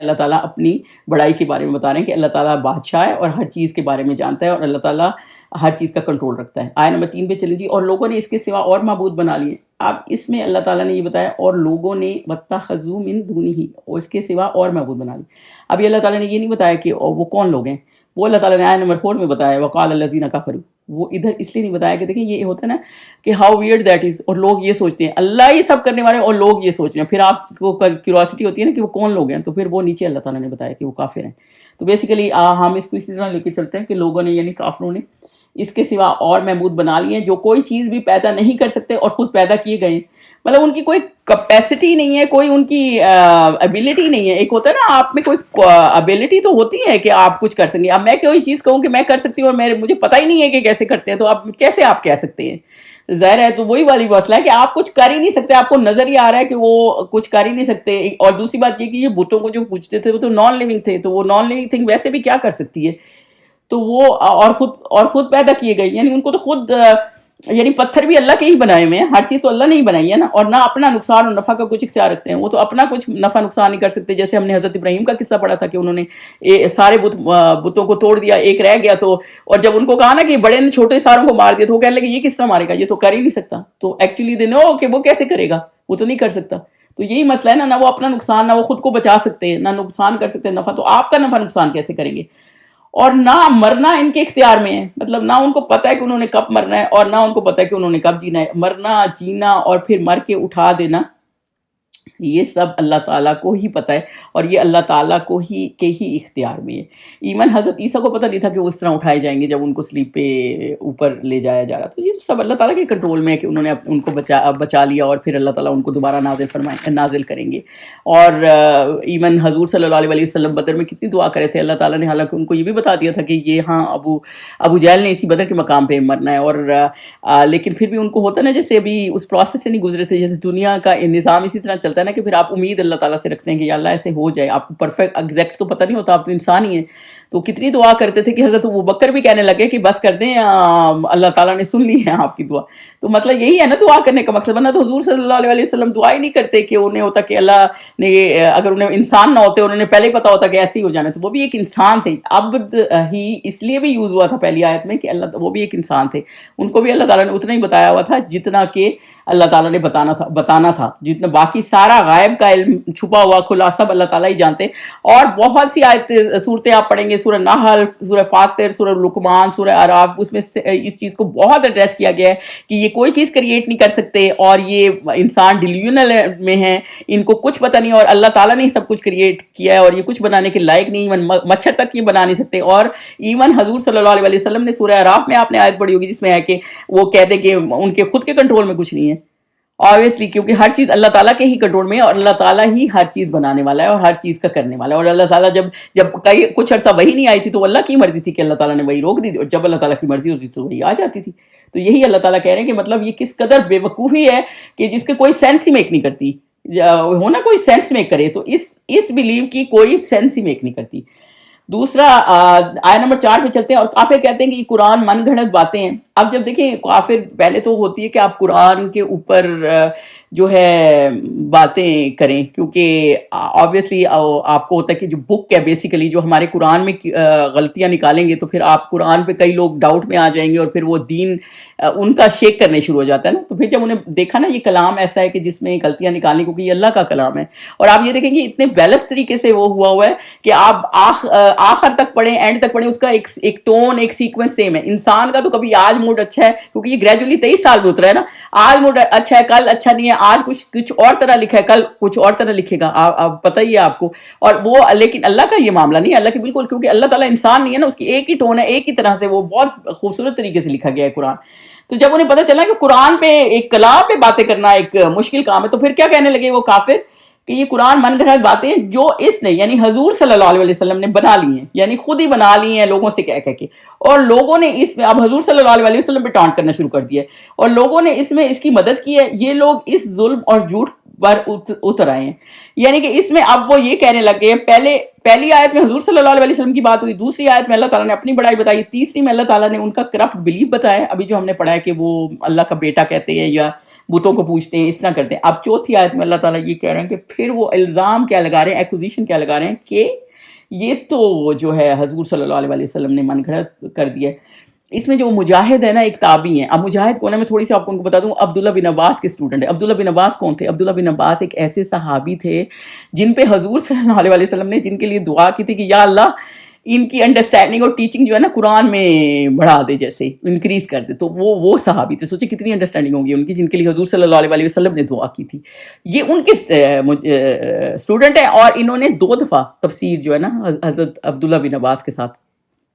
اللہ تعالیٰ اپنی بڑائی کے بارے میں بتا رہے ہیں کہ اللہ تعالیٰ بادشاہ ہے اور ہر چیز کے بارے میں جانتا ہے اور اللہ تعالیٰ ہر چیز کا کنٹرول رکھتا ہے. آیت نمبر 3 پہ چلیں جی. اور لوگوں نے اس کے سوا اور معبود بنا لیے. اب اس میں اللہ تعالیٰ نے یہ بتایا اور لوگوں نے واتخذوا من دونہ، اور اس کے سوا اور معبود بنا لیے. ابھی اللہ تعالیٰ نے یہ نہیں بتایا کہ وہ کون لوگ ہیں. وہ اللہ تعالیٰ نے آیت نمبر 4 میں بتایا وقال الذین کفروا. وہ ادھر اس لیے نہیں بتایا کہ دیکھیں یہ ہوتا ہے نا کہ ہاؤ ویئرڈ دیٹ از، اور لوگ یہ سوچتے ہیں اللہ ہی سب کرنے والے اور لوگ یہ سوچ رہے ہیں. پھر آپ کو کیوریاسٹی ہوتی ہے نا کہ وہ کون لوگ ہیں، تو پھر وہ نیچے اللہ تعالیٰ نے بتایا کہ وہ کافر ہیں. تو بیسیکلی ہم اس کو اسی طرح لے کے چلتے ہیں کہ لوگوں نے یعنی کافروں نے اس کے سوا اور معبود بنا لیے ہیں جو کوئی چیز بھی پیدا نہیں کر سکتے اور خود پیدا کیے گئے ہیں. مطلب ان کی کوئی کیپیسٹی نہیں ہے، کوئی ان کی ابیلٹی نہیں ہے. ایک ہوتا ہے نا آپ میں کوئی ابیلٹی تو ہوتی ہے کہ آپ کچھ کر سکیں گے. اب میں کوئی چیز کہوں کہ میں کر سکتی ہوں اور مجھے پتہ ہی نہیں ہے کہ کیسے کرتے ہیں، تو آپ کیسے آپ کہہ سکتے ہیں؟ ظاہر ہے. تو وہی والی مسئلہ ہے کہ آپ کچھ کر ہی نہیں سکتے، آپ کو نظر ہی آ رہا ہے کہ وہ کچھ کر ہی نہیں سکتے. اور دوسری بات یہ کہ یہ بتوں کو جو پوجتے تھے وہ تو نان لیونگ تھے، تو وہ نان لیونگ تھنگ ویسے بھی کیا کر سکتی ہے؟ تو وہ اور خود پیدا کیے گئے، یعنی ان کو تو خود یعنی پتھر بھی اللہ کے ہی بنائے ہوئے ہیں. ہر چیز تو اللہ نے ہی بنائی ہے نا. اور نہ اپنا نقصان اور نفع کا کچھ اختیار رکھتے ہیں. وہ تو اپنا کچھ نفع نقصان نہیں کر سکتے. جیسے ہم نے حضرت ابراہیم کا قصہ پڑھا تھا کہ انہوں نے سارے بتوں کو توڑ دیا، ایک رہ گیا. تو اور جب ان کو کہا نا کہ بڑے نے چھوٹے ساروں کو مار دیا، تو وہ کہنے لگے یہ کس طرح مارے گا، یہ تو کر ہی نہیں سکتا. تو ایکچولی دے نو کہ وہ کیسے کرے گا، وہ تو نہیں کر سکتا. تو یہی مسئلہ ہے نا، نہ وہ اپنا نقصان، نہ وہ خود کو بچا سکتے ہیں، نہ نقصان کر سکتے ہیں نفع. تو آپ کا نفع نقصان کیسے کریں گے؟ اور نہ مرنا ان کے اختیار میں ہے. مطلب نہ ان کو پتہ ہے کہ انہوں نے کب مرنا ہے اور نہ ان کو پتہ ہے کہ انہوں نے کب جینا ہے. مرنا، جینا اور پھر مر کے اٹھا دینا، یہ سب اللہ تعالیٰ کو ہی پتہ ہے اور یہ اللہ تعالیٰ کو ہی کے ہی اختیار میں ہے. ایون حضرت عیسیٰ کو پتہ نہیں تھا کہ وہ اس طرح اٹھائے جائیں گے جب ان کو سلیب پہ اوپر لے جایا جا رہا. تو یہ تو سب اللہ تعالیٰ کے کنٹرول میں ہے کہ انہوں نے ان کو بچا لیا اور پھر اللہ تعالیٰ ان کو دوبارہ نازل کریں گے. اور ایون حضور صلی اللہ علیہ وسلم بدر میں کتنی دعا کرے تھے اللہ تعالیٰ نے، حالانکہ ان کو یہ بھی بتا دیا تھا کہ یہ ہاں ابو جہل نے اسی بدر کے مقام پہ مرنا ہے. اور لیکن پھر بھی ان کو ہوتا ہے نا جیسے ابھی اس پروسیس سے نہیں گزرے تھے. جیسے دنیا کا نظام اسی طرح چلتا ہے نا کہ پھر آپ امید اللہ تعالیٰ سے رکھتے ہیں کہ یا اللہ ایسے ہو جائے. آپ کو پرفیکٹ ایگزیکٹ تو پتہ نہیں ہوتا، آپ تو انسان ہی ہیں. تو کتنی دعا کرتے تھے کہ حضرت ابوبکر بھی کہنے لگے کہ بس کر دیں، اللہ تعالیٰ نے سن لی ہے آپ کی دعا. تو مطلب یہی ہے نا دعا کرنے کا مقصد. ورنہ تو حضور صلی اللہ علیہ وسلم دعا ہی نہیں کرتے کہ انہیں ہوتا کہ اللہ نے، اگر انہیں انسان نہ ہوتے انہوں نے پہلے ہی پتا ہوتا کہ ایسے ہی ہو جانا. تو وہ بھی ایک انسان تھے. عبد ہی اس لیے بھی یوز ہوا تھا پہلی آیت میں کہ اللہ وہ بھی ایک انسان تھے. ان کو بھی اللہ تعالیٰ نے اتنا ہی بتایا ہوا تھا جتنا کہ اللہ تعالیٰ نے بتانا تھا. جتنا باقی سارا غائب کا علم، چھپا ہوا کھلا، سب اللہ تعالیٰ ہی جانتے. اور بہت سی صورتیں آپ پڑھیں گے، سورہ نحل، سورہ فاطر، سورہ لقمان، سورہ اعراف، اس میں اس چیز کو بہت ایڈریس کیا گیا ہے کہ یہ کوئی چیز کریٹ نہیں کر سکتے اور یہ انسان ڈیلیونل میں ہیں، ان کو کچھ پتہ نہیں اور اللہ تعالیٰ نے سب کچھ کریٹ کیا ہے اور یہ کچھ بنانے کے لائق نہیں. ایون مچھر تک یہ بنا نہیں سکتے. اور ایون حضور صلی اللہ علیہ وسلم نے سورہ اعراف میں آپ نے آیت پڑھی ہوگی جس میں ہے کہ وہ کہتے کہ ان کے خود کے کنٹرول میں کچھ نہیں ہے. obviously کیونکہ ہر چیز اللہ تعالیٰ کے ہی کنٹرول میں ہے اور اللہ تعالیٰ ہی ہر چیز بنانے والا ہے اور ہر چیز کا کرنے والا ہے. اور اللہ تعالیٰ جب کچھ عرصہ وہی نہیں آئی تھی تو اللہ کی مرضی تھی کہ اللہ تعالیٰ نے وہی روک دی تھی، اور جب اللہ تعالیٰ کی مرضی ہوتی تو وہی آ جاتی تھی. تو یہی اللہ تعالیٰ کہہ رہے ہیں کہ مطلب یہ کس قدر بے وقوفی ہے کہ جس کے کوئی سینس ہی میک نہیں کرتی. ہونا کوئی سینس میک کرے تو اس بلیو کی کوئی سینس ہی میک نہیں کرتی. دوسرا آیت نمبر 4 پہ چلتے ہیں. اور کافر کہتے ہیں کہ یہ قرآن من گھڑت باتیں ہیں. اب جب دیکھیں کافر پہلے تو ہوتی ہے کہ آپ قرآن کے اوپر جو ہے باتیں کریں، کیونکہ آبویسلی آپ کو ہوتا ہے کہ جو بک ہے بیسیکلی جو ہمارے قرآن میں غلطیاں نکالیں گے تو پھر آپ قرآن پہ کئی لوگ ڈاؤٹ میں آ جائیں گے اور پھر وہ دین ان کا شیک کرنے شروع ہو جاتا ہے نا. تو پھر جب انہیں دیکھا نا یہ کلام ایسا ہے کہ جس میں غلطیاں نکالیں کیونکہ یہ اللہ کا کلام ہے. اور آپ یہ دیکھیں گے اتنے بیلنس طریقے سے وہ ہوا ہے کہ آپ آخر تک پڑھیں، اینڈ تک پڑھیں، اس کا ایک ٹون، ایک سیکوینس سیم ہے. انسان کا تو کبھی آج موڈ اچھا ہے کیونکہ یہ گریجولی 23 سال میں اترا ہے نا، آج موڈ اچھا ہے، کل اچھا نہیں ہے، آج کچھ اور طرح لکھا ہے، کل کچھ اور طرح لکھے گا. آپ پتہ ہی ہے آپ کو. اور وہ لیکن اللہ کا یہ معاملہ نہیں ہے، اللہ کی بالکل، کیونکہ اللہ تعالیٰ انسان نہیں ہے نا، اس کی ایک ہی ٹون ہے، ایک ہی طرح سے وہ بہت خوبصورت طریقے سے لکھا گیا ہے قرآن. تو جب انہیں پتہ چلا کہ قرآن پہ ایک کلام پہ باتیں کرنا ایک مشکل کام ہے تو پھر کیا کہنے لگے وہ کافر کہ یہ قرآن من گھڑت باتیں جو اس نے یعنی حضور صلی اللہ علیہ وسلم نے بنا لی ہیں، یعنی خود ہی بنا لی ہیں لوگوں سے کہہ کے. اور لوگوں نے اس میں اب حضور صلی اللہ علیہ وسلم پہ ٹانٹ کرنا شروع کر دیا ہے اور لوگوں نے اس میں اس کی مدد کی ہے. یہ لوگ اس ظلم اور جھوٹ پر اتر آئے ہیں. یعنی کہ اس میں اب وہ یہ کہنے لگ گئے, پہلی آیت میں حضور صلی اللہ علیہ وسلم کی بات ہوئی, دوسری آیت میں اللہ تعالیٰ نے اپنی بڑائی بتائی, تیسری میں اللہ تعالیٰ نے ان کا کرپٹ بلیف بتایا, ابھی جو ہم نے پڑھا ہے کہ وہ اللہ کا بیٹا کہتے ہیں یا بتوں کو پوچھتے ہیں, اس طرح کرتے ہیں. اب چوتھی آیت میں اللہ تعالیٰ یہ کہہ رہے ہیں کہ پھر وہ الزام کیا لگا رہے ہیں, ایکوزیشن کیا لگا رہے ہیں کہ یہ تو جو ہے حضور صلی اللہ علیہ وسلم نے من گھڑت کر دیا. اس میں جو مجاہد ہے نا ایک تابعی ہیں. اب مجاہد کون ہے میں تھوڑی سی آپ کو ان کو بتا دوں. عبداللہ بن عباس کے اسٹوڈنٹ ہے. عبداللہ بن عباس کون تھے؟ عبداللہ بن عباس ایک ایسے صحابی تھے جن پہ حضور صلی اللہ علیہ وسلم نے جن کے لیے دعا کی تھی کہ یا اللہ ان کی انڈرسٹینڈنگ اور ٹیچنگ جو ہے نا قرآن میں بڑھا دے, جیسے انکریز کر دے. تو وہ صحابی تھے. سوچے کتنی انڈرسٹینڈنگ ہوگی ان کی جن کے لیے حضور صلی اللہ علیہ وسلم نے دعا کی تھی. یہ ان کے اسٹوڈنٹ ہیں اور انہوں نے 2 دفعہ تفسیر جو ہے نا حضرت عبداللہ بن عباس کے ساتھ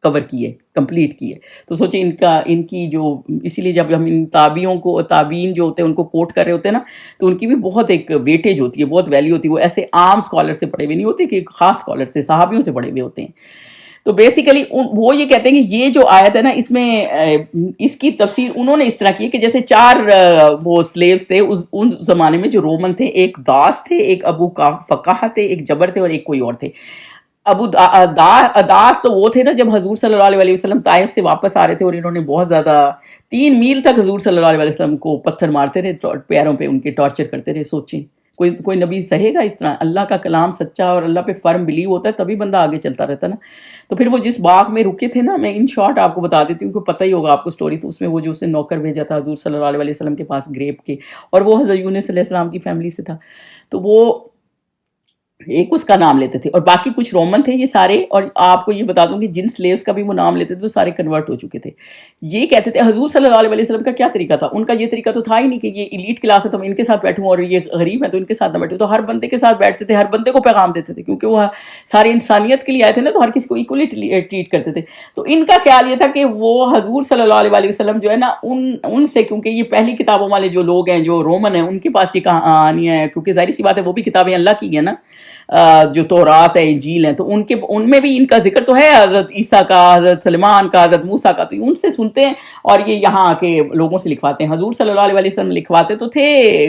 کور کی ہے, کمپلیٹ کی ہے. تو سوچیں ان کی جو, اسی لیے جب ہم ان تابعین جو ہوتے ہیں ان کو کوٹ کر رہے ہوتے ہیں نا, تو ان کی بھی بہت ایک ویٹیج ہوتی ہے, بہت ویلیو ہوتی ہے. وہ ایسے عام اسکالر سے پڑھے ہوئے نہیں ہوتے کہ خاص اسکالر سے, صحابیوں سے پڑھے ہوئے ہوتے ہیں. تو بیسیکلی وہ یہ کہتے ہیں کہ یہ جو آیت ہے نا اس میں اس کی تفسیر انہوں نے اس طرح کی کہ جیسے 4 وہ سلیوز تھے ان زمانے میں جو رومن تھے, ایک داس تھے, ایک ابو فقاہ تھے, ایک جبر تھے اور ایک کوئی اور تھے. ابو داس تو وہ تھے نا جب حضور صلی اللہ علیہ وسلم طائف سے واپس آ رہے تھے اور انہوں نے بہت زیادہ 3 میل تک حضور صلی اللہ علیہ وسلم کو پتھر مارتے رہے, پیروں پہ ان کے ٹارچر کرتے رہے. سوچیں کوئی نبی سہے گا اس طرح؟ اللہ کا کلام سچا اور اللہ پہ فرم بلیو ہوتا ہے تبھی بندہ آگے چلتا رہتا نا. تو پھر وہ جس باغ میں رکے تھے نا, میں ان شارٹ آپ کو بتا دیتی ہوں کہ پتہ ہی ہوگا آپ کو اسٹوری, تو اس میں وہ جو اسے نوکر بھیجا تھا حضور صلی اللہ علیہ وسلم کے پاس گریپ کے, اور وہ حضرت یونس علیہ السلام کی فیملی سے تھا. تو وہ ایک اس کا نام لیتے تھے اور باقی کچھ رومن تھے یہ سارے. اور آپ کو یہ بتا دوں کہ جن سلیوز کا بھی وہ نام لیتے تھے وہ سارے کنورٹ ہو چکے تھے. یہ کہتے تھے حضور صلی اللہ علیہ وسلم کا کیا طریقہ تھا, ان کا یہ طریقہ تو تھا ہی نہیں کہ یہ ایلیٹ کلاس ہے تو میں ان کے ساتھ بیٹھوں اور یہ غریب ہے تو ان کے ساتھ نہ بیٹھوں. تو ہر بندے کے ساتھ بیٹھتے تھے, ہر بندے کو پیغام دیتے تھے, کیونکہ وہ ساری انسانیت کے لیے آئے تھے نا, تو ہر کسی کو ایکولی ٹریٹ کرتے تھے. تو ان کا خیال یہ تھا کہ وہ حضور صلی اللہ علیہ وسلم جو ہے نا ان سے, کیونکہ یہ پہلی کتابوں والے جو لوگ ہیں جو رومن ہیں ان کے پاس یہ کہانیاں ہیں, کیونکہ ظاہر سی بات ہے وہ بھی کتابیں اللہ کی ہیں نا, جو تورات ہے انجیل ہیں, تو ان میں بھی ان کا ذکر تو ہے, حضرت عیسیٰ کا, حضرت سلیمان کا, حضرت موسیٰ کا. تو ان سے سنتے ہیں اور یہ یہاں آ کے لوگوں سے لکھواتے ہیں. حضور صلی اللہ علیہ وسلم لکھواتے تو تھے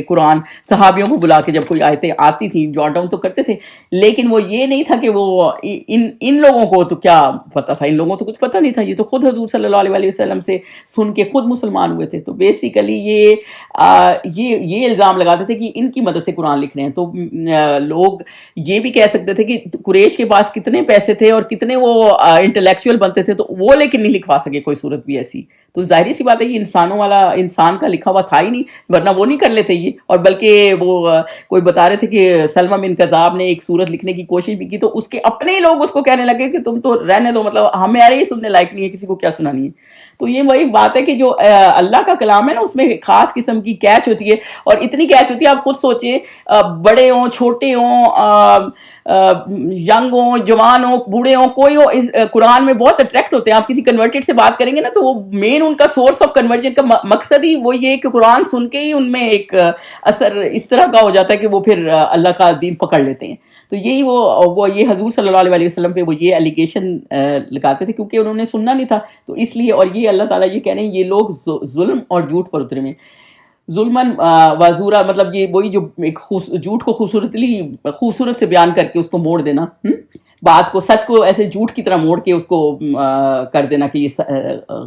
قرآن, صحابیوں کو بلا کے جب کوئی آیتیں آتی تھی جوٹ ڈاؤن تو کرتے تھے, لیکن وہ یہ نہیں تھا کہ وہ ان لوگوں کو تو کیا پتہ تھا, ان لوگوں تو کچھ پتہ نہیں تھا. یہ تو خود حضور صلی اللہ علیہ وسلم سے سن کے خود مسلمان ہوئے تھے. تو بیسیکلی یہ الزام لگاتے تھے کہ ان کی مدد سے قرآن لکھ رہے ہیں. تو لوگ یہ بھی کہہ سکتے تھے کہ قریش کے پاس کتنے پیسے تھے اور کتنے وہ انٹلیکچوئل بنتے تھے, تو وہ لیکن نہیں لکھوا سکے کوئی صورت بھی ایسی. تو ظاہری سی بات ہے یہ انسان کا لکھا ہوا تھا ہی نہیں, ورنہ وہ نہیں کر لیتے یہ. اور بلکہ وہ کوئی بتا رہے تھے کہ سلمہ بن کذاب نے ایک صورت لکھنے کی کوشش بھی کی, تو اس کے اپنے ہی لوگ اس کو کہنے لگے کہ تم تو رہنے دو, مطلب ہمارے ہی سننے لائق نہیں ہے, کسی کو کیا سنانی ہے. تو یہ وہی بات ہے کہ جو اللہ کا کلام ہے نا اس میں خاص قسم کی کیچ ہوتی ہے, اور اتنی کیچ ہوتی ہے آپ خود سوچیں, بڑے ہوں, چھوٹے ہوں, ینگ ہوں, جوان ہوں, بوڑھے ہوں, کوئی ہو, قرآن میں بہت اٹریکٹ ہوتے ہیں. آپ کسی کنورٹڈ سے بات کریں گے نا تو وہ مین ان کا سورس آف کنورجن کا مقصد ہی وہ یہ کہ قرآن سن کے ہی ان میں ایک اثر اس طرح کا ہو جاتا ہے کہ وہ پھر اللہ کا دین پکڑ لیتے ہیں. تو یہی وہ یہ حضور صلی اللہ علیہ وسلم پہ وہ یہ ایلیگیشن لگاتے تھے, کیونکہ انہوں نے سننا نہیں تھا. تو اس لیے, اور یہ اللہ تعالیٰ یہ کہہ رہے ہیں یہ لوگ ظلم اور جھوٹ پر اترے ہیں. ظلمن وزورا, مطلب یہ وہی جو ایک جھوٹ کو خوبصورت سے بیان کر کے اس کو موڑ دینا, بات کو, سچ کو ایسے جھوٹ کی طرح موڑ کے اس کو کر دینا کہ یہ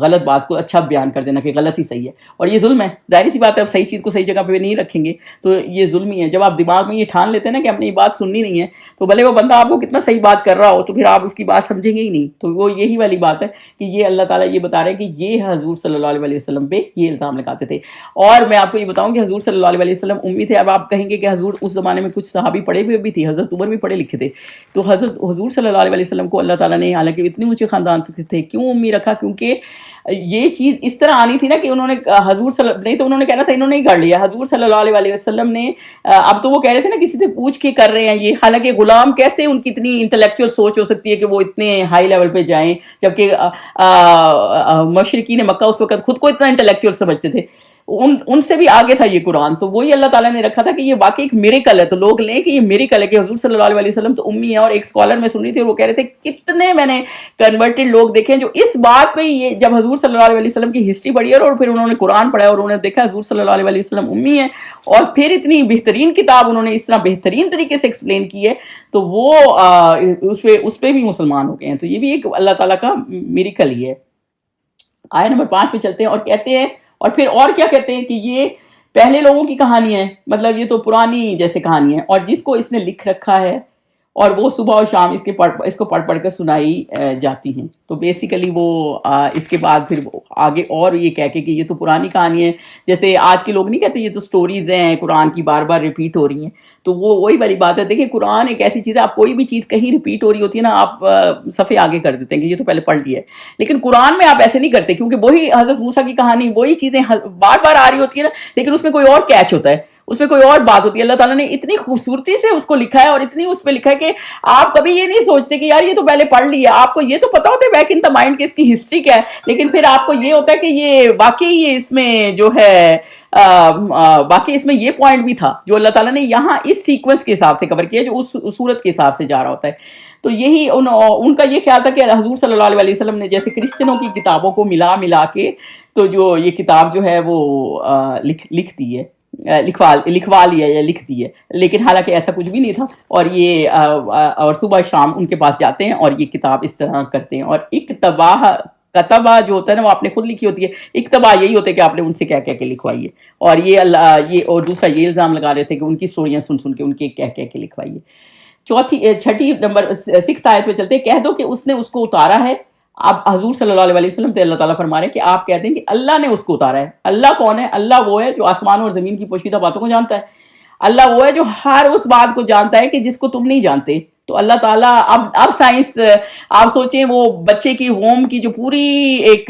غلط بات کو اچھا بیان کر دینا کہ غلط ہی صحیح ہے, اور یہ ظلم ہے. ظاہر سی بات ہے, اب صحیح چیز کو صحیح جگہ پہ نہیں رکھیں گے تو یہ ظلم ہی ہے. جب آپ دماغ میں یہ ٹھان لیتے ہیں نا کہ ہم نے یہ بات سننی نہیں ہے, تو بھلے وہ بندہ آپ کو کتنا صحیح بات کر رہا ہو تو پھر آپ اس کی بات سمجھیں گے ہی نہیں. تو وہ یہی والی بات ہے کہ یہ اللہ تعالیٰ یہ بتا رہے ہیں کہ یہ حضور صلی اللہ علیہ وسلم پہ یہ الزام لگاتے تھے. اور میں آپ کو یہ بتاؤں کہ حضور صلی اللہ علیہ وسلم امی تھے. اب آپ کہیں گے کہ حضور اس زمانے میں کچھ صحابی پڑھے ہوئے بھی تھے, حضرت عمر بھی پڑھے لکھے تھے. تو حضور صلی اللہ علیہ وسلم کو اللہ تعالیٰ نے, حالانکہ اتنے اونچے خاندان سے تھے, کیوں امی رکھا؟ کیونکہ یہ چیز اس طرح آنی تھی نا کہ انہوں نے حضور نہیں تو انہوں نے کہنا تھا انہوں نے ہی گڑ لیا. حضور صلی اللہ علیہ وسلم نے, اب تو وہ کہہ رہے تھے نا کسی سے پوچھ کے کر رہے ہیں یہ, حالانکہ غلام کیسے ان کی اتنی انٹلیکچوئل سوچ ہو سکتی ہے کہ وہ اتنے ہائی لیول پہ جائیں, جبکہ مشرکین مکہ اس وقت خود کو اتنا انٹلیکچوئل سمجھتے تھے. ان سے بھی آگے تھا یہ قرآن. تو وہی اللہ تعالیٰ نے رکھا تھا کہ یہ واقعی ایک میریکل ہے. تو لوگ لیں کہ یہ میریکل ہے کہ حضور صلی اللہ علیہ وسلم تو امی ہے. اور ایک اسکالر میں سن رہی تھی وہ کہہ رہے تھے کتنے میں نے کنورٹڈ لوگ دیکھے ہیں جو اس بات پہ یہ جب حضور صلی اللہ علیہ وسلم کی ہسٹری پڑھی ہے اور پھر انہوں نے قرآن پڑھا اور انہوں نے دیکھا حضور صلی اللہ علیہ وسلم امی ہے اور پھر اتنی بہترین کتاب انہوں نے اس طرح بہترین طریقے سے ایکسپلین کی ہے تو وہ اس پہ بھی مسلمان ہو گئے ہیں. تو یہ بھی ایک اللہ تعالیٰ کا میریکل ہی ہے. آیت نمبر 5 پہ چلتے ہیں اور کہتے ہیں اور پھر اور کیا کہتے ہیں کہ یہ پہلے لوگوں کی کہانی ہے, مطلب یہ تو پرانی جیسے کہانی ہے, اور جس کو اس نے لکھ رکھا ہے اور وہ صبح اور شام اس کو پڑھ کر سنائی جاتی ہیں. تو بیسیکلی وہ اس کے بعد پھر آگے اور یہ کہہ کہ یہ تو پرانی کہانی ہے, جیسے آج کے لوگ نہیں کہتے یہ تو سٹوریز ہیں قرآن کی بار بار ریپیٹ ہو رہی ہیں. تو وہ وہی والی بات ہے. دیکھیں قرآن ایک ایسی چیز ہے, آپ کوئی بھی چیز کہیں ریپیٹ ہو رہی ہوتی ہے نا آپ صفحے آگے کر دیتے ہیں کہ یہ تو پہلے پڑھ لیا ہے, لیکن قرآن میں آپ ایسے نہیں کرتے کیونکہ وہی حضرت موسیٰ کی کہانی وہی چیزیں بار بار آ رہی ہوتی ہے نا, لیکن اس میں کوئی اور کیچ ہوتا ہے, اس میں کوئی اور بات ہوتی ہے. اللہ تعالیٰ نے اتنی خوبصورتی سے اس کو لکھا ہے اور اتنی اس پہ لکھا ہے کہ آپ کبھی یہ نہیں سوچتے کہ یار یہ تو پہلے پڑھ لیا. آپ کو یہ تو پتا ہوتا ہے بیک ان دا مائنڈ کہ اس کی ہسٹری کیا ہے, لیکن پھر آپ کو یہ ہوتا ہے کہ یہ واقعی یہ اس میں جو ہے باقی اس میں یہ پوائنٹ بھی تھا جو اللہ تعالیٰ نے یہاں اس سیکوینس کے حساب سے کور کیا جو اس صورت کے حساب سے جا رہا ہوتا ہے. تو یہی ان کا یہ خیال تھا کہ حضور صلی اللہ علیہ وسلم نے جیسے کرسچنوں کی کتابوں کو ملا کے تو جو یہ کتاب جو ہے وہ لکھ دی ہے, لکھوا لیا یا لکھ دی ہے, لیکن حالانکہ ایسا کچھ بھی نہیں تھا. اور یہ اور صبح شام ان کے پاس جاتے ہیں اور یہ کتاب اس طرح کرتے ہیں. اور کتبہ جو ہوتا ہے نا وہ آپ نے خود لکھی ہوتی ہے, اقتبا یہی ہوتا ہے کہ آپ نے ان سے کہہ کے لکھوائی ہے. اور یہ اور دوسرا یہ الزام لگا رہے تھے کہ ان کی اسٹوریاں سن کے ان کے کہہ کے لکھوائی ہے. چھٹی نمبر 6 آیت پہ چلتے ہیں, کہہ دو کہ اس نے اس کو اتارا ہے. اب حضور صلی اللہ علیہ وسلم سے اللہ تعالیٰ فرما رہے ہیں کہ آپ کہتے ہیں کہ اللہ نے اس کو اتارا ہے. اللہ کون ہے؟ اللہ وہ ہے جو آسمان اور زمین کی پوشیدہ باتوں کو جانتا ہے. اللہ وہ ہے جو ہر اس بات کو جانتا ہے کہ جس کو تم نہیں جانتے. تو اللہ تعالیٰ اب سائنس آپ سوچیں وہ بچے کی ہوم کی جو پوری ایک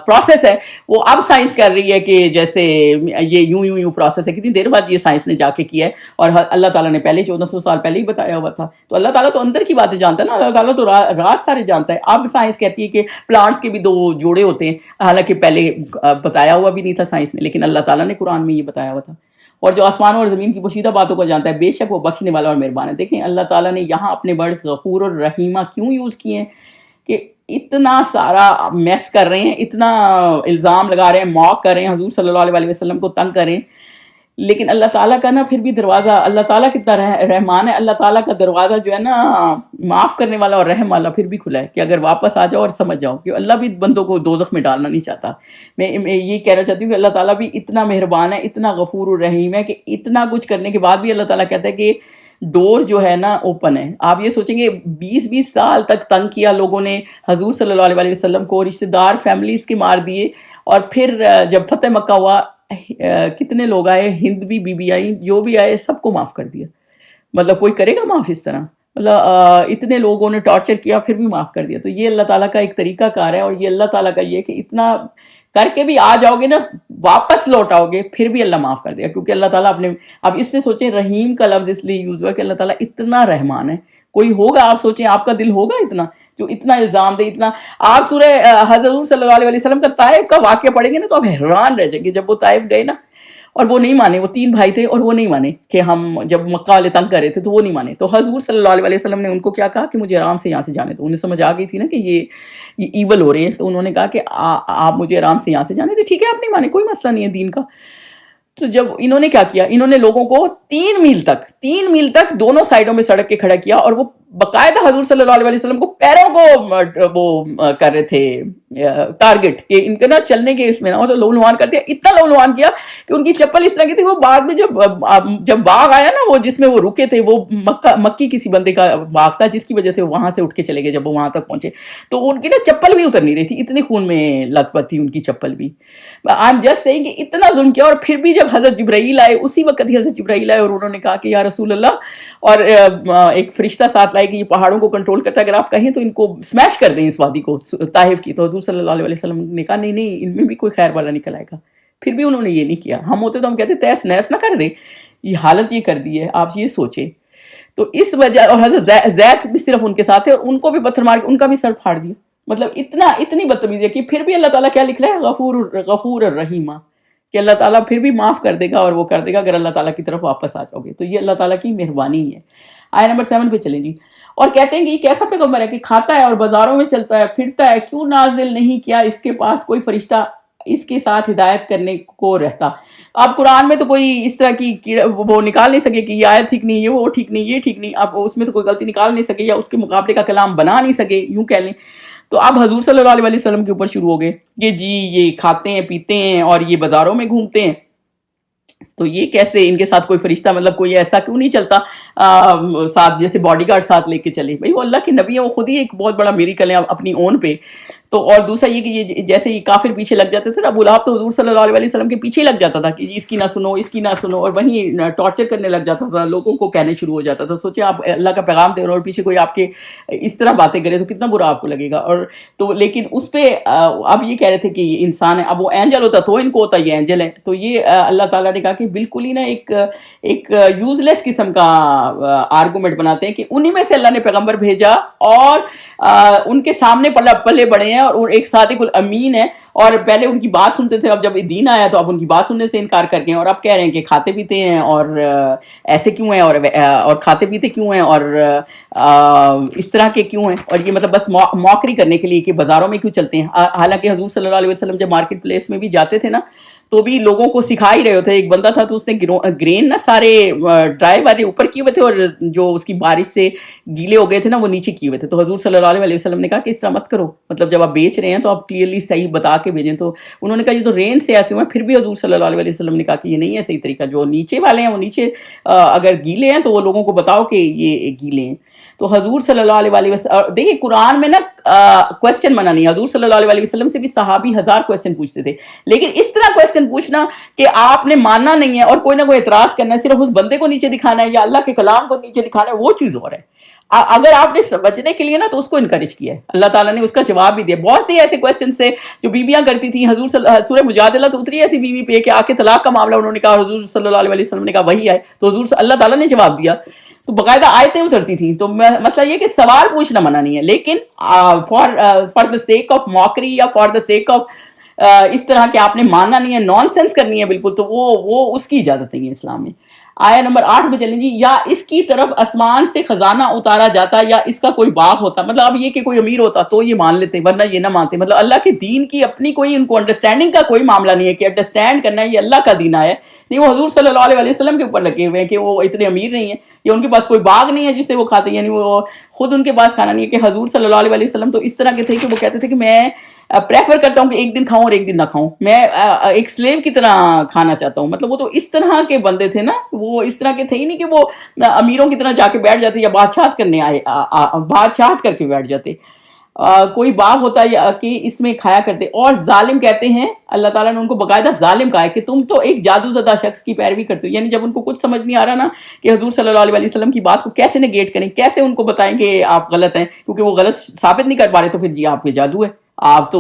پروسیس ہے وہ اب سائنس کر رہی ہے کہ جیسے یہ یوں پروسیس ہے. کتنی دیر بعد یہ سائنس نے جا کے کیا ہے, اور اللہ تعالیٰ نے پہلے 1400 سال پہلے ہی بتایا ہوا تھا. تو اللہ تعالیٰ تو اندر کی باتیں جانتا ہے نا, اللہ تعالیٰ تو راز سارے جانتا ہے. اب سائنس کہتی ہے کہ پلانٹس کے بھی 2 جوڑے ہوتے ہیں, حالانکہ پہلے بتایا ہوا بھی نہیں تھا سائنس نے, لیکن اللہ تعالیٰ نے قرآن میں یہ بتایا ہوا تھا. اور جو آسمانوں اور زمین کی پوشیدہ باتوں کو جانتا ہے بے شک وہ بخشنے والا اور مہربان ہے. دیکھیں اللہ تعالیٰ نے یہاں اپنے ورڈز غفور اور رحیمہ کیوں یوز کیے ہیں کہ اتنا سارا میس کر رہے ہیں, اتنا الزام لگا رہے ہیں, موک کر رہے ہیں, حضور صلی اللہ علیہ وسلم کو تنگ کر رہے ہیں, لیکن اللہ تعالیٰ کا نا پھر بھی دروازہ, اللہ تعالیٰ کتنا رحمان ہے, اللہ تعالیٰ کا دروازہ جو ہے نا معاف کرنے والا اور رحم والا پھر بھی کھلا ہے کہ اگر واپس آ جاؤ اور سمجھ جاؤ کہ اللہ بھی بندوں کو دوزخ میں ڈالنا نہیں چاہتا. میں یہ کہنا چاہتی ہوں کہ اللہ تعالیٰ بھی اتنا مہربان ہے, اتنا غفور الرحیم ہے کہ اتنا کچھ کرنے کے بعد بھی اللہ تعالیٰ کہتا ہے کہ ڈور جو ہے نا اوپن ہے. آپ یہ سوچیں گے 20 سال تک تنگ کیا لوگوں نے حضور صلی اللہ علیہ وسلم کو, رشتہ دار فیملیز کے مار دیے, اور پھر جب فتح مکہ ہوا کتنے لوگ آئے, ہند بھی بی بی آئی جو بھی آئے سب کو معاف کر دیا. مطلب کوئی کرے گا معاف اس طرح؟ مطلب اتنے لوگوں نے ٹارچر کیا پھر بھی معاف کر دیا. تو یہ اللہ تعالیٰ کا ایک طریقہ کار ہے, اور یہ اللہ تعالیٰ کا یہ کہ اتنا کر کے بھی آ جاؤ گے نا, واپس لوٹ آؤ گے پھر بھی اللہ معاف کر دے گا, کیونکہ اللہ تعالیٰ اپنے اب اس سے سوچیں رحیم کا لفظ اس لیے یوز ہوا کہ اللہ تعالیٰ اتنا رحمان ہے. کوئی ہوگا آپ سوچیں آپ کا دل ہوگا اتنا جو اتنا الزام دے, اتنا آپ سورہ حضرت صلی اللہ علیہ وسلم کا طائف کا واقعہ پڑھیں گے نا تو آپ حیران رہ جائیں گے. جب وہ طائف گئے نا اور وہ نہیں مانے, وہ 3 بھائی تھے اور وہ نہیں مانے کہ ہم جب مکہ والے تنگ کر رہے تھے تو وہ نہیں مانے. تو حضور صلی اللہ علیہ وسلم نے ان کو کیا کہا کہ مجھے آرام سے یہاں سے جانے دو. انہیں سمجھ آ گئی تھی نا کہ یہ ایول ہو رہے ہیں, تو انہوں نے کہا کہ آپ مجھے آرام سے یہاں سے جانے دیں. ٹھیک ہے آپ نہیں مانے, کوئی مسئلہ نہیں ہے دین کا. تو جب انہوں نے کیا کیا, انہوں نے لوگوں کو 3 میل تک دونوں سائڈوں میں سڑک کے کھڑا کیا, اور وہ باقاعدہ حضور صلی اللہ علیہ وسلم کو پیروں کو وہ کر رہے تھے ٹارگٹ کہ ان کے نا چلنے کے اس میں نہ ہو, تو لو لوان کرتے ہیں. اتنا لو لوان کیا کہ ان کی چپل اس طرح کی تھی, وہ بعد میں جب باغ آیا نا وہ جس میں وہ رکے تھے, وہ مکی کسی بندے کا باغ تھا جس کی وجہ سے وہاں سے اٹھ کے چلے گئے. جب وہ وہاں تک پہنچے تو ان کی نا چپل بھی اتر نہیں رہی تھی, اتنی خون میں لت پت تھی ان کی چپل بھی. آئی ایم جسٹ سیئنگ کہ اتنا ظلم کیا. اور پھر بھی جب حضرت جبرائیل آئے, اسی وقت ہی حضرت جبرائیل آئے اور انہوں نے کہا کہ یا رسول اللہ, اور ایک فرشتہ ساتھ لائے کہ یہ پہاڑوں کو کنٹرول کرتا ہے, اگر آپ کہیں تو ان کو سمیش کر دیں اس وادی کو طائف کی. تو حضور صلی اللہ علیہ وسلم نے کہا نہیں ان میں بھی کوئی خیر والا نکل آئے گا. پھر بھی انہوں نے یہ نہیں کیا. ہم ہوتے تو ہم کہتے تیس نیس نہ کر دیں, یہ حالت یہ کر دی ہے, آپ یہ سوچیں. تو اس وجہ, اور حضرت زید بھی صرف ان کے ساتھ ہے اور ان کو بھی پتھر مار کے ان کا بھی سر پھاڑ دیا. مطلب اتنی بدتمیزی ہے کہ پھر بھی اللہ تعالیٰ کیا لکھ رہا ہے, غفور الرحیمہ, کہ اللہ تعالیٰ پھر بھی معاف کر دے گا اور وہ کر دے گا اگر اللہ تعالیٰ کی طرف واپس آ جاؤ گے. تو یہ اللہ تعالیٰ کی مہربانی ہے. آیہ نمبر 7 پہ چلیں جی. اور کہتے ہیں کہ یہ کیسا پیغمبر ہے کہ کھاتا ہے اور بازاروں میں چلتا ہے پھرتا ہے, کیوں نازل نہیں کیا اس کے پاس کوئی فرشتہ اس کے ساتھ ہدایت کرنے کو رہتا. اب قرآن میں تو کوئی اس طرح کی وہ نکال نہیں سکے کہ یہ آیت ٹھیک نہیں, یہ وہ ٹھیک نہیں, یہ ٹھیک نہیں, اب اس میں تو کوئی غلطی نکال نہیں سکے یا اس کے مقابلے کا کلام بنا نہیں سکے یوں کہہ لیں. تو اب حضور صلی اللہ علیہ وسلم کے اوپر شروع ہو گئے کہ جی یہ کھاتے ہیں پیتے ہیں اور یہ بازاروں میں گھومتے ہیں, تو یہ کیسے ان کے ساتھ کوئی فرشتہ مطلب کوئی ایسا کیوں نہیں چلتا ساتھ, جیسے باڈی گارڈ ساتھ لے کے چلے. بھائی وہ اللہ کے نبی ہیں, وہ خود ہی ایک بہت بڑا میریکل ہے اپنی اون پہ. تو اور دوسرا یہ کہ یہ جیسے یہ کافر پیچھے لگ جاتے تھے نا, ابو لہب تو حضور صلی اللہ علیہ وسلم کے پیچھے ہی لگ جاتا تھا کہ جی اس کی نہ سنو, اس کی نہ سنو, اور وہیں ٹارچر کرنے لگ جاتا تھا, لوگوں کو کہنے شروع ہو جاتا تھا. سوچے آپ اللہ کا پیغام دے رہے اور پیچھے کوئی آپ کے اس طرح باتیں کرے تو کتنا برا آپ کو لگے گا. اور تو لیکن اس پہ اب یہ کہہ رہے تھے کہ یہ انسان ہے, اب وہ اینجل ہوتا تو ان کو ہوتا یہ اینجل ہے. تو یہ اللہ تعالیٰ نے کہا کہ بالکل ہی نا ایک یوز لیس قسم کا آرگومنٹ بناتے ہیں کہ انہی میں سے اللہ نے پیغمبر بھیجا اور ان کے سامنے پلے بڑے ہیں اور ایک صادق الامین ہے, اور پہلے ان کی بات سنتے تھے, اب جب دین آیا تو اب ان کی بات سننے سے انکار کر گئے, اور اب کہہ رہے ہیں کہ کھاتے پیتے ہیں اور ایسے کیوں ہیں اور کھاتے پیتے کیوں ہیں اور اس طرح کے کیوں ہیں, اور یہ مطلب بس موکری کرنے کے لیے کہ بازاروں میں کیوں چلتے ہیں. حالانکہ حضور صلی اللہ علیہ وسلم جب مارکیٹ پلیس میں بھی جاتے تھے نا تو بھی لوگوں کو سکھا ہی رہے ہوتے. ایک بندہ تھا تو اس نے گرین نا سارے ڈرائی والے اوپر کیے ہوئے تھے اور جو اس کی بارش سے گیلے ہو گئے تھے نا وہ نیچے کیے ہوئے تھے. تو حضور صلی اللہ علیہ وسلم نے کہا کہ اس طرح مت کرو, مطلب جب آپ بیچ رہے ہیں تو آپ کلیئرلی صحیح بتا کے بھیجیں. تو انہوں نے کہا یہ تو رین سے ایسے ہوئے, پھر بھی حضور صلی اللہ علیہ وسلم نے کہا کہ یہ نہیں ہے صحیح طریقہ, جو نیچے والے ہیں وہ نیچے اگر گیلے ہیں تو وہ لوگوں کو بتاؤ کہ یہ گیلے ہیں. تو حضور صلی اللہ علیہ وسلم دیکھیے قرآن میں نا کوشچن منع نہیں. حضور صلی اللہ علیہ وسلم سے بھی صحابی 1000 کوشچن پوچھتے تھے, لیکن اس طرح کوشچن پوچھنا کہ آپ نے ماننا نہیں ہے اور کوئی نہ کوئی اعتراض کرنا ہے, صرف اس بندے کو نیچے دکھانا ہے یا اللہ کے کلام کو نیچے دکھانا ہے, وہ چیز اور ہے. اگر آپ نے سمجھنے کے لیے نا تو اس کو انکریج کیا ہے, اللہ تعالیٰ نے اس کا جواب بھی دیا. بہت سے ایسے کوشچن سے جو بیویاں کرتی تھیں, حضور سورہ مجادلہ تو اتری ایسی بیوی پہ کہ آ کے طلاق کا معاملہ انہوں نے کہا, حضور صلی اللہ علیہ وسلم نے کہا وہی آئے, تو حضور اللہ تعالیٰ نے جواب دیا. تو باقاعدہ آیتیں اترتی تھیں. تو مسئلہ یہ کہ سوال پوچھنا منع نہیں ہے, لیکن فار دا سیک آف موکری یا فار دا سیک آف اس طرح کہ آپ نے ماننا نہیں ہے, نان سینس کرنی ہے بالکل, تو وہ اس کی اجازت نہیں ہے اسلام میں. آیہ نمبر 8 پہ چلیں جی. یا اس کی طرف آسمان سے خزانہ اتارا جاتا یا اس کا کوئی باغ ہوتا, مطلب اب یہ کہ کوئی امیر ہوتا تو یہ مان لیتے ورنہ یہ نہ مانتے. مطلب اللہ کے دین کی اپنی کوئی ان کو انڈرسٹینڈنگ کا کوئی معاملہ نہیں ہے کہ انڈرسٹینڈ کرنا ہے یہ اللہ کا دین ہے نہیں. وہ حضور صلی اللہ علیہ وسلم کے اوپر لگے ہوئے ہیں کہ وہ اتنے امیر نہیں ہیں یا ان کے پاس کوئی باغ نہیں ہے جس سے وہ کھاتے, یعنی وہ خود ان کے پاس کھانا نہیں ہے. کہ حضور صلی اللہ علیہ وسلم تو اس طرح کے تھے کہ وہ کہتے تھے کہ میں پریفر کرتا ہوں کہ ایک دن کھاؤں اور ایک دن نہ کھاؤں, میں ایک سلیو کی طرح کھانا چاہتا ہوں. مطلب وہ تو اس طرح کے بندے تھے نا, وہ اس طرح کے تھے ہی نہیں کہ وہ امیروں کی طرح جا کے بیٹھ جاتے یا بادشاہت کرنے آئے, بادشاہت کر کے بیٹھ جاتے. کوئی باغ ہوتا ہے کہ اس میں کھایا کرتے. اور ظالم کہتے ہیں, اللہ تعالیٰ نے ان کو باقاعدہ ظالم کہا ہے کہ تم تو ایک جادو زدہ شخص کی پیروی کرتے ہو. یعنی جب ان کو کچھ سمجھ نہیں آ رہا نا کہ حضور صلی اللہ علیہ وسلم کی بات کو کیسے نگیٹ کریں, کیسے ان کو بتائیں کہ آپ غلط ہیں, کیونکہ وہ غلط ثابت نہیں کر پا رہے, تو پھر جی آپ کے جادو ہے, آپ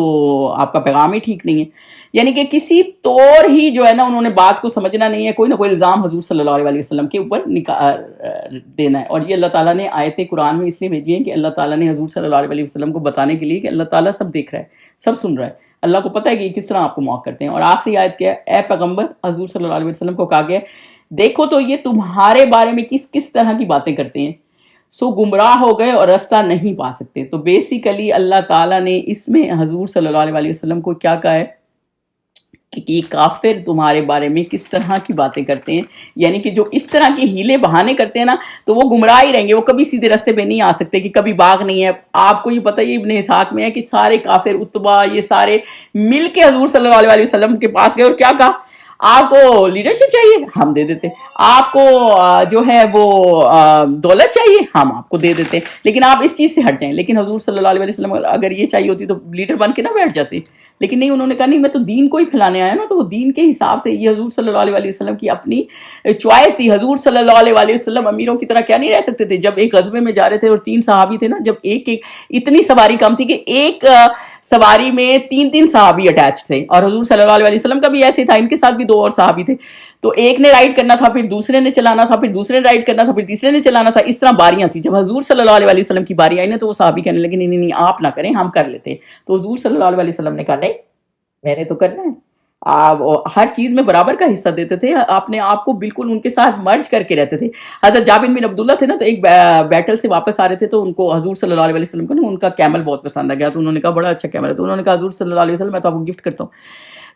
کا پیغام ہی ٹھیک نہیں ہے. یعنی کہ کسی طور ہی جو ہے نا انہوں نے بات کو سمجھنا نہیں ہے, کوئی نہ کوئی الزام حضور صلی اللہ علیہ وسلم کے اوپر دینا ہے. اور یہ اللہ تعالیٰ نے آیتیں قرآن میں اس لیے بھیجی ہیں کہ اللہ تعالیٰ نے حضور صلی اللہ علیہ وسلم کو بتانے کے لیے کہ اللہ تعالیٰ سب دیکھ رہا ہے, سب سن رہا ہے, اللہ کو پتہ ہے کہ یہ کس طرح آپ کو موقع کرتے ہیں. اور آخری آیت کیا ہے, اے پیغمبر حضور صلی اللہ علیہ وسلم کو کہا گیا دیکھو تو یہ تمہارے بارے میں کس طرح کی باتیں کرتے ہیں, سو گمراہ ہو گئے اور راستہ نہیں پا سکتے. تو بیسیکلی اللہ تعالیٰ نے اس میں حضور صلی اللہ علیہ وسلم کو کیا کہا ہے کہ یہ کافر تمہارے بارے میں کس طرح کی باتیں کرتے ہیں, یعنی کہ جو اس طرح کے ہیلے بہانے کرتے ہیں نا تو وہ گمراہ ہی رہیں گے, وہ کبھی سیدھے راستے پہ نہیں آ سکتے. کہ کبھی باغ نہیں ہے, آپ کو یہ پتہ ہے ابن اسحاق میں ہے کہ سارے کافر اتبا یہ سارے مل کے حضور صلی اللہ علیہ وسلم کے پاس گئے اور کیا کہا, آپ کو لیڈرشپ چاہیے ہم دے دیتے, آپ کو جو ہے وہ دولت چاہیے ہم آپ کو دے دیتے, لیکن آپ اس چیز سے ہٹ جائیں. لیکن حضور صلی اللہ علیہ وسلم اگر یہ چاہیے ہوتی تو لیڈر بن کے نہ بیٹھ جاتے, لیکن نہیں, انہوں نے کہا نہیں میں تو دین کو ہی پھیلانے آیا نا. تو وہ دین کے حساب سے یہ حضور صلی اللہ علیہ وسلم کی اپنی چوائس تھی. حضور صلی اللہ علیہ وسلم امیروں کی طرح کیا نہیں رہ سکتے تھے. جب ایک غزوے میں جا رہے تھے اور 3 صحابی تھے نا, جب ایک اتنی سواری کم تھی کہ ایک سواری میں 3 صحابی اٹیچ تھے, اور حضور صلی اللہ علیہ وسلم کا بھی ایسے تھا, ان کے ساتھ بھی 2 اور صحابی تھے. تو ایک نے رائڈ کرنا تھا, پھر دوسرے نے چلانا تھا, پھر دوسرے نے رائڈ کرنا تھا, پھر تیسرے نے چلانا تھا, اس طرح باریاں تھیں. جب حضور صلی اللہ علیہ وسلم کی باری آئی نا تو وہ صحابی کہنے لگے نہیں آپ نہ کریں, ہم کر لیتے. تو حضور صلی اللہ علیہ وسلم نے کہا نہیں میں نے تو کرنا ہے, آپ ہر چیز میں برابر کا حصہ دیتے تھے، اپنے آپ کو بالکل ان کے ساتھ مرج کر کے رہتے تھے. حضرت جابر بن عبداللہ تھے نا، تو ایک بیٹل سے واپس آ رہے تھے، تو ان کو حضور صلی اللہ علیہ وسلم کو نا ان کا کیمل بہت پسند آ گیا، تو انہوں نے کہا بڑا اچھا کیمل ہے، تو انہوں نے کہا حضور صلی اللہ علیہ وسلم میں تو آپ کو گفٹ کرتا ہوں.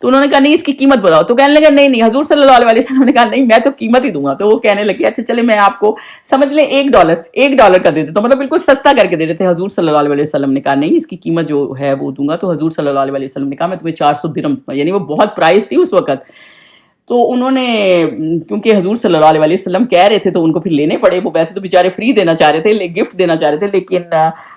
تو انہوں نے کہا نہیں اس کی قیمت بتاؤ، تو کہنے لگا نہیں نہیں. حضور صلی اللہ علیہ وسلم نے کہا نہیں میں تو قیمت ہی دوں گا. تو وہ کہنے لگے اچھا چلے میں آپ کو سمجھ لیں $1 کا دے دیتا ہوں، مطلب بالکل سستا کر کے دے رہے تھے. حضور صلی اللہ علیہ وسلم نے کہا نہیں اس کی قیمت جو ہے وہ دوں گا. تو حضور صلی اللہ علیہ وسلم نے کہا میں تمہیں 400 درہم دوں گا، یعنی وہ بہت پرائز تھی اس وقت. تو انہوں نے کیونکہ حضور صلی اللہ علیہ وسلم کہہ رہے تھے تو ان کو پھر لینے پڑے. وہ ویسے تو بیچارے فری دینا چاہ رہے تھے، گفٹ دینا چاہ رہے تھے، لیکن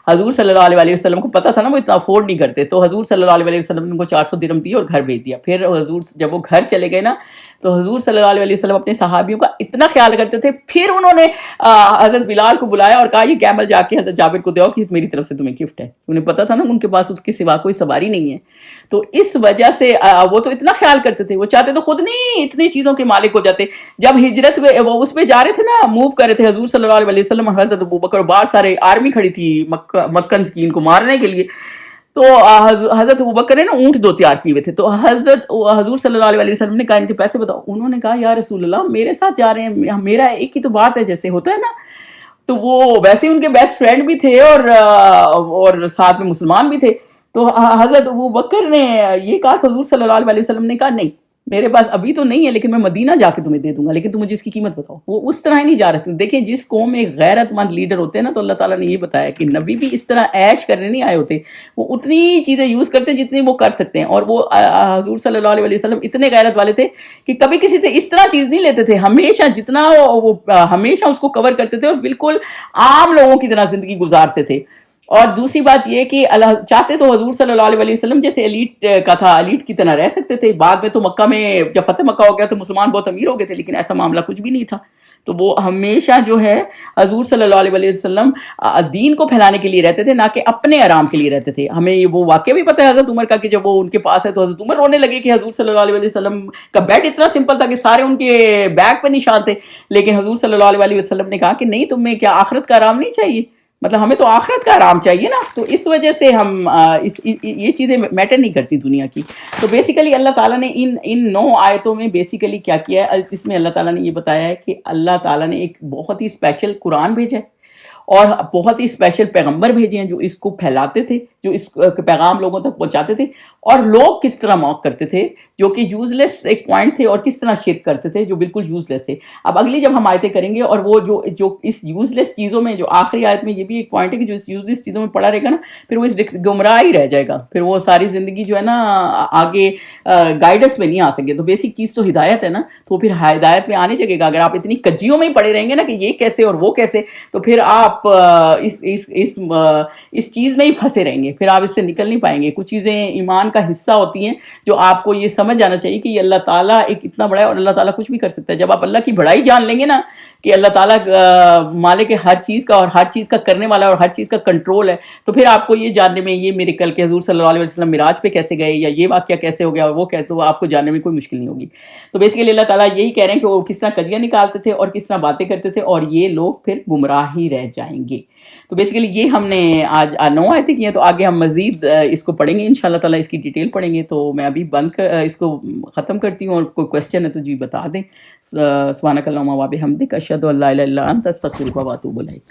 حضور صلی اللہ علیہ وسلم کو پتا تھا نا وہ اتنا افورڈ نہیں کرتے. تو حضور صلی اللہ علیہ وسلم نے ان کو 400 درہم دی اور گھر بھیج دیا. پھر حضور جب وہ گھر چلے گئے نا تو حضور صلی اللہ علیہ وسلم اپنے صحابیوں کا اتنا خیال کرتے تھے. پھر انہوں نے حضرت بلال کو بلایا اور کہا یہ کیمل جا کے حضرت جابر کو دو کہ میری طرف سے تمہیں گفٹ ہے. انہیں پتا تھا نا ان کے پاس اس کے سوا کوئی سواری نہیں ہے. تو اس وجہ سے وہ تو اتنا خیال کرتے تھے، وہ چاہتے تو خود نہیں اتنی چیزوں کے مالک ہو جاتے. جب ہجرت میں وہ اس پہ جا رہے تھے نا، موو کر رہے تھے حضور صلی اللہ علیہ وسلم، حضرت ابوبکر باہر سارے آرمی کھڑی تھی مکن کی ان کو مارنے کے لیے. تو حضرت ابوبکر نے نا اونٹ 2 تیار کیے ہوئے تھے. تو حضور صلی اللہ علیہ وسلم نے کہا ان کے پیسے بتاؤ. انہوں نے کہا یا رسول اللہ میرے ساتھ جا رہے ہیں، میرا ایک ہی تو بات ہے جیسے ہوتا ہے نا. تو وہ ویسے ان کے بیسٹ فرینڈ بھی تھے اور ساتھ میں مسلمان بھی تھے. تو حضرت ابوبکر نے یہ کہا، حضور صلی اللہ علیہ وسلم نے کہا نہیں میرے پاس ابھی تو نہیں ہے لیکن میں مدینہ جا کے تمہیں دے دوں گا، لیکن تم مجھے اس کی قیمت بتاؤ. وہ اس طرح ہی نہیں جا رہے تھے. دیکھیں جس قوم میں غیرت مند لیڈر ہوتے ہیں نا، تو اللہ تعالیٰ نے یہ بتایا کہ نبی بھی اس طرح عیش کرنے نہیں آئے ہوتے، وہ اتنی چیزیں یوز کرتے ہیں جتنی وہ کر سکتے ہیں. اور وہ حضور صلی اللہ علیہ وسلم اتنے غیرت والے تھے کہ کبھی کسی سے اس طرح چیز نہیں لیتے تھے. ہمیشہ جتنا وہ ہمیشہ اس کو کور کرتے تھے اور بالکل عام لوگوں کی طرح زندگی گزارتے تھے. اور دوسری بات یہ کہ اللہ چاہتے تو حضور صلی اللہ علیہ وسلم جیسے ایلیٹ کا تھا، ایلیٹ کی طرح رہ سکتے تھے. بعد میں تو مکہ میں جب فتح مکہ ہو گیا تو مسلمان بہت امیر ہو گئے تھے، لیکن ایسا معاملہ کچھ بھی نہیں تھا. تو وہ ہمیشہ جو ہے حضور صلی اللہ علیہ وسلم دین کو پھیلانے کے لیے رہتے تھے، نہ کہ اپنے آرام کے لیے رہتے تھے. ہمیں یہ وہ واقعہ بھی پتہ ہے حضرت عمر کا کہ جب وہ ان کے پاس ہے تو حضرت عمر رونے لگے کہ حضور صلی اللہ علیہ وسلم کا بیڈ اتنا سمپل تھا کہ سارے ان کے بیک پہ نشان تھے، لیکن حضور صلی اللہ علیہ وسلم نے کہا کہ نہیں تمہیں کیا آخرت کا آرام نہیں چاہیے، مطلب ہمیں تو آخرت کا آرام چاہیے نا. تو اس وجہ سے ہم یہ چیزیں میٹر نہیں کرتی دنیا کی. تو بیسیکلی اللہ تعالیٰ نے ان 9 آیتوں میں بیسیکلی کیا کیا ہے، اس میں اللہ تعالیٰ نے یہ بتایا ہے کہ اللہ تعالیٰ نے ایک بہت ہی اسپیشل قرآن بھیجا ہے اور بہت ہی اسپیشل پیغمبر بھیجے ہیں جو اس کو پھیلاتے تھے، جو اس پیغام لوگوں تک پہنچاتے تھے. اور لوگ کس طرح موک کرتے تھے جو کہ یوز لیس ایک پوائنٹ تھے، اور کس طرح شرک کرتے تھے جو بالکل یوز لیس تھے. اب اگلی جب ہم آیتیں کریں گے، اور وہ جو اس یوز لیس چیزوں میں جو آخری آیت میں یہ بھی ایک پوائنٹ ہے کہ جو اس یوز لیس چیزوں میں پڑا رہے گا نا، پھر وہ اس گمراہ ہی رہ جائے گا، پھر وہ ساری زندگی جو ہے نا آگے گائیڈنس میں نہیں آ سکے. تو بیسک چیز تو ہدایت ہے نا، تو پھر ہدایت میں آنے جگے گا. اگر آپ اتنی کجیوں میں ہی پڑے رہیں گے نا کہ یہ کیسے اور وہ کیسے، تو پھر آپ اس چیز میں ہی پھنسے رہیں گے، پھر آپ اس سے نکل نہیں پائیں گے. کچھ چیزیں ایمان کا حصہ ہوتی ہیں جو آپ کو یہ سمجھ آنا چاہیے کہ یہ اللہ تعالیٰ ایک اتنا بڑا ہے اور اللہ تعالیٰ کچھ بھی کر سکتا ہے. جب آپ اللہ کی بڑائی جان لیں گے نا کہ اللہ تعالیٰ مالک ہے ہر چیز کا اور ہر چیز کا کرنے والا اور ہر چیز کا کنٹرول ہے، تو پھر آپ کو یہ جاننے میں یہ میرے کل کے حضور صلی اللہ علیہ وسلم معراج پہ کیسے گئے یا یہ واقعہ کیسے ہو گیا اور وہ کیسے، تو آپ کو جاننے میں کوئی مشکل نہیں ہوگی. تو بیسیکلی اللہ تعالیٰ یہی کہہ رہے ہیں کہ وہ کس طرح کجیاں نکالتے تھے اور کس طرح باتیں کرتے تھے، اور یہ لوگ پھر گمراہ ہی رہ جائیں گے. تو بیسیکلی یہ ہم نے آج 9 آیتیں کی ہیں. تو آگے ہم مزید اس کو پڑھیں گے انشاءاللہ تعالیٰ، اس کی ڈیٹیل پڑھیں گے. تو میں ابھی اس کو ختم کرتی ہوں، اور کوئی کویسچن ہے تو جی بتا دیں. سبحانک اللہم و بحمدک، اشہد ان لا الہ الا انت، استغفرک و اتوب الیک.